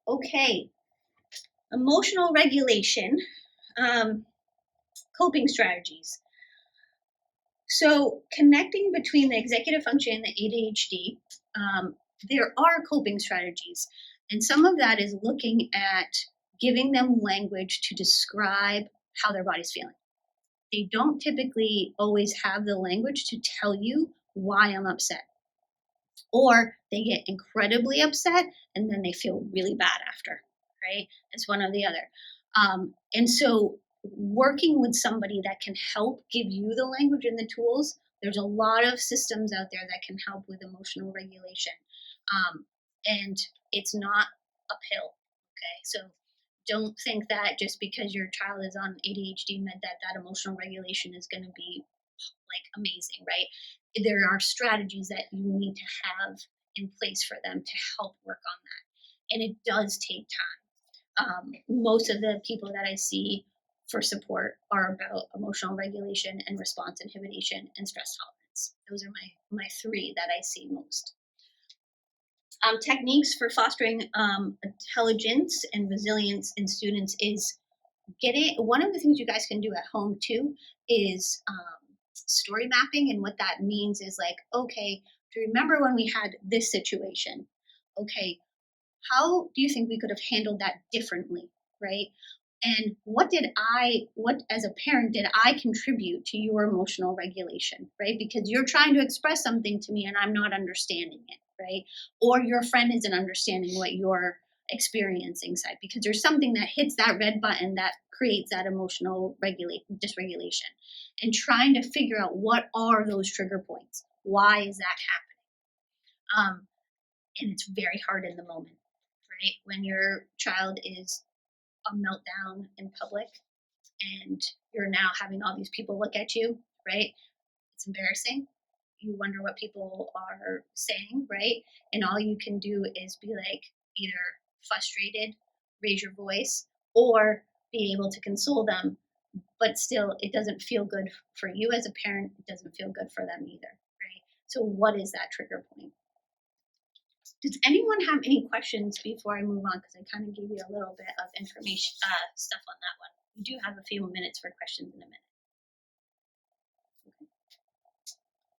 Okay, emotional regulation, coping strategies. So connecting between the executive function and the ADHD, there are coping strategies. And some of that is looking at giving them language to describe how their body's feeling. They don't typically always have the language to tell you why I'm upset. Or they get incredibly upset and then they feel really bad after, right? It's one or the other. And so working with somebody that can help give you the language and the tools, there's a lot of systems out there that can help with emotional regulation. And it's not uphill, okay? So don't think that just because your child is on ADHD med that emotional regulation is going to be like amazing, right? There are strategies that you need to have in place for them to help work on that. And it does take time. Most of the people that I see for support are about emotional regulation and response inhibition and stress tolerance. Those are my three that I see most. Techniques for fostering intelligence and resilience in students is one of the things you guys can do at home too is story mapping. And what that means is like, okay, do you remember when we had this situation? Okay, how do you think we could have handled that differently, right? And what as a parent did I contribute to your emotional regulation, right? Because you're trying to express something to me and I'm not understanding it, right? Or your friend isn't understanding what you're experiencing side, because there's something that hits that red button that creates that emotional dysregulation, and trying to figure out what are those trigger points. Why is that happening? And it's very hard in the moment, right? When your child is a meltdown in public and you're now having all these people look at you, right? It's embarrassing. You wonder what people are saying, right? And all you can do is be like either frustrated, raise your voice, or be able to console them. But still, it doesn't feel good for you as a parent. It doesn't feel good for them either, right? So, what is that trigger point? Does anyone have any questions before I move on? Because I kind of gave you a little bit of information, stuff on that one. We do have a few minutes for questions in a minute.